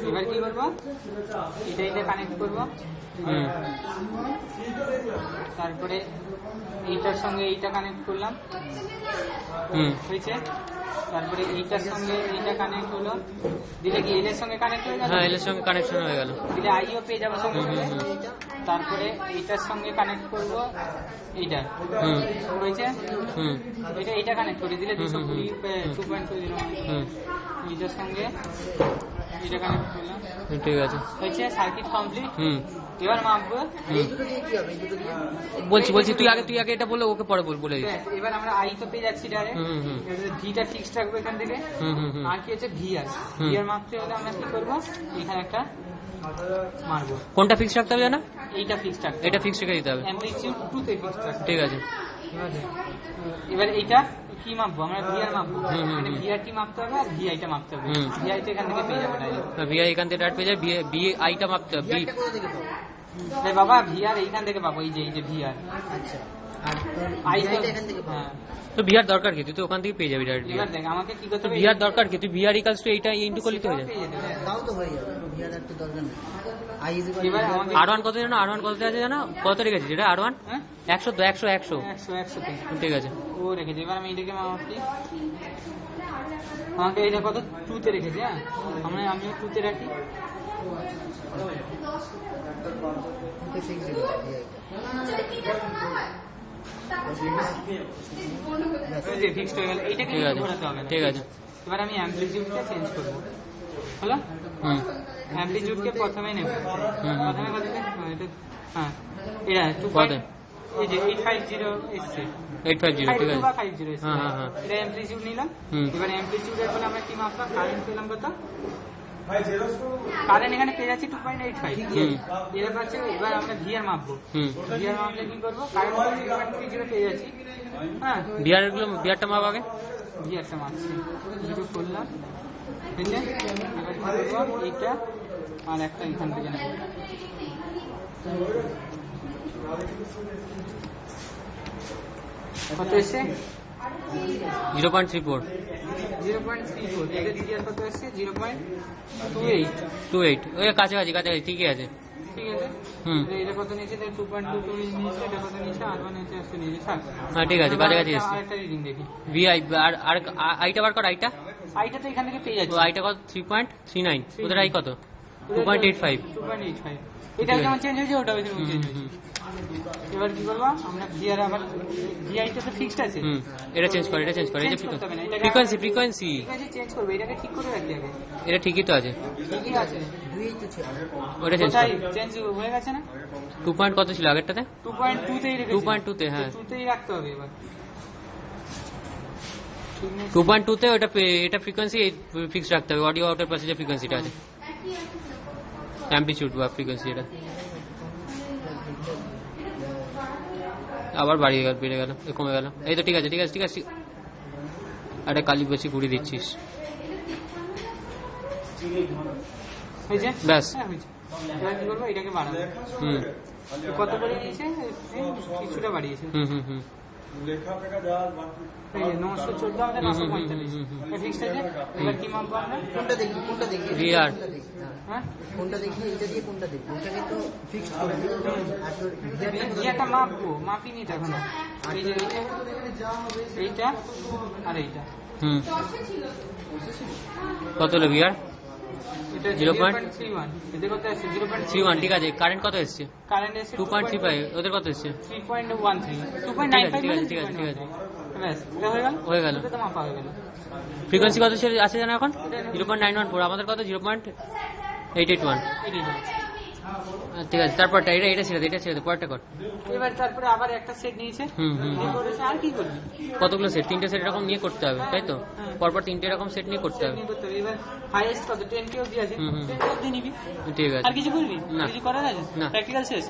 এবার কি করবো, এটা কানেক্ট করবো, তারপরে এইটার সঙ্গে এইটা কানেক্ট করলাম, হয়েছে। তারপরে এইটার সঙ্গে এইটা কানেক্ট হলো, দিলে কি এল এর সঙ্গে কানেক্ট হয়ে গেল? হ্যাঁ, এল এর সঙ্গে কানেকশন হয়ে গেল, দিলে আইও পেয়ে যাবো সঙ্গে। তারপরে এইটার সঙ্গে কানেক্ট করবো এইটা, হয়েছে। এইটা কানেক্ট করে দিলে 220 এইটার সঙ্গে এইটা কানেক্ট করলাম, ঠিক আছে, হয়েছে। Circuit complete. এবার মাপবো, বলছি তুই আগে এটা বলে ওকে পরে বলে দিস। এবার আমরা আই তো পেয়ে যাচ্ছি ডাইরেক্ট, ভিটা ফিক্স রাখবো এখান থেকে। আর কি হচ্ছে ভিআর, ভিআর মাপতে হলে আমরা কি করবো, এখানে একটা মারবো। কোনটা ফিক্স রাখতে হবে জানা? এইটা ফিক্স রাখতে, এটা ফিক্স রেখে দিতে হবে, অ্যামপ্লিটিউড 2 তে ফিক্স রাখতে, ঠিক আছে। এবার এইটা কি মাপবো আমরা, ভিআর মাপবো, মানে ভিআরটি মাপতে হবে আর ভিআইটা মাপতে হবে। ভিআই তো এখান থেকে পেয়ে যাবে ডাইরেক্ট, ভিআই এখান থেকে ডাইরেক্ট পেয়ে যাবে, ভিআইটা মাপতে হবে। বাবা ভিআর এইখান থেকে পাবো, এই যে ভিআর, আচ্ছা, তো ভিআর দরকার কি, তুই তো ওখান থেকে পেয়ে যাবি ডাইরেক্ট। এবার দেখ আমাকে কি করতে হবে, ভিআর দরকার কি, তুই ভিআর ইকুয়ালস টু এইটা ইনটু করলে তো হয়ে যাবে, তাও তো হয়ে যাবে, ভিআর এর তো দরকার নেই। আই ইজ এবার আমাকে R1 কত জানো, R1 কত আছে জানো, কত রেখেছি যেটা R1 100 তো 100 ঠিক আছে, ও রেখেছি। এবার আমি এটাকে মাপছি, আমাকে এটা কত 2 তে রেখেছি। হ্যাঁ, আমি 2 তে রাখি, ফিক্সড হয়ে গেল। এইটাকে ঘোরাতে হবে না, ঠিক আছে। এবার আমি অ্যামপ্লিটিউডটা চেঞ্জ করবো, হলো। অ্যামপ্লিটিউডকে প্রথমে নেব, প্রথমে কত এটা, হ্যাঁ এটা 2 এই যে 850 এসছে, 850 ঠিক আছে, 50 এসছে। এটা অ্যামপ্লিটিউড নিলাম। এবার অ্যামপ্লিটিউডের পরে আমরা কি মাপলাম, কারেন্ট পেলাম কত, কারেন্ট এখানে পেয়ে যাচ্ছি 2.85। এবার পাচ্ছে, এবার আমরা ভিআর মাপবো, ভিআর মাপলে কি করবো, কারেন্ট 2.30 পেয়ে যাচ্ছি। হ্যাঁ, ভিআরটা মাপ আগে, ভিআরটা মাপছি, ভিডিও করলাম, বুঝলে। এবার কি করবো, এইটা আর একটা এখান থেকে নেবো, কত এসছে 0.34, 0.34। এটা ভিআর কত এসছে 0.28। ওই কাছাকাছি ঠিকই আছে, ঠিক আছে। এটা কত নিয়েছে, 2.22 নিয়েছে, এটা কত নিয়েছে, আর 1 নিয়েছে, নিয়েছে 7। হ্যাঁ ঠিক আছে, কাছাকাছি এসছে। আরেকটা রিডিং দেখি, ভিআই আর আইটা বার কর, আইটা তো এখান থেকে পেয়ে যাচ্ছে, আইটা কত 3.39, ওদের আই কত 2.85। এটা যেমন চেঞ্জ হয়েছে ওটাও চেঞ্জ হয়েছে। এবার কি করবো আমরা, ভিআর আবার ভিআইটা তো ফিক্সড আছে, এটা চেঞ্জ করে, এই যে ফ্রিকোয়েন্সি চেঞ্জ করবে, এটাকে ঠিক করে রাখি আগে, এটা ঠিকই তো আছে, ঠিকই আছে, ওটা চেঞ্জ হয়ে গেছে না। 2 কত ছিল আগেরটাতে, 2.2 তেই রেখেছি, 2.2 তে, হ্যাঁ 2 তেই রাখতে হবে। এবার 2.2 তে এটা ফ্রিকোয়েন্সি ফিক্স রাখতে হবে, অডিও আউটের পাশে যে ফ্রিকোয়েন্সিটা আছে, অ্যাম্পলিটিউড বা ফ্রিকোয়েন্সি, এটা আবার বেড়ে গেল, কমে গেল, এই তো ঠিক আছে। আরে কালি বেশি ঘুরিয়ে দিচ্ছিস, ব্যাস। এবার কি করবো, এটাকে বাড়াবো, কত করে নিয়েছে, কিছুটা বাড়িয়েছে, 914 আমাদের 945 ফিক্সড আছে। এবার কি মাপবো আমরা, কোনটা দেখি, ভিআর, কোনটা দেখি, এটা দিয়ে কোনটা দেখি, ওটাকে তো ফিক্সড করে দিই, ভিআরটা মাপবো, মাপিনি তো এখন। এই যে এইটা আর এইটা, কত হলো ভিআর, এটা 0.31, এদের কত আছে 0.31, ঠিক আছে। কারেন্ট কত এসছে, কারেন্ট এসে 2.35, ওদের কত এসছে 3.13, 2.95, ঠিক আছে। ব্যাস, এটা হয়ে গেল, তো মাপা হয়ে গেল। ফ্রিকোয়েন্সি কত আছে জানো এখন, 0.914, আমাদের কত 0.881, ঠিক আছে। তারপরটা এটা ছেড়ে দে, পরেরটা কর। এবার তারপরে আবার একটা সেট নিয়েছে, আর কি করবি, কতগুলো সেট, 3টে সেট এরকম নিয়ে করতে হবে, তাই তো, পরপর 3টে এরকম সেট নিয়ে করতে হবে। এবার হাইয়েস্ট কত 10 কে অবধি আছে, 10 কে অবধি নিবি, ঠিক আছে। আর কিছু করবি, কিছু করার আছে, প্র্যাকটিক্যাল শেষ।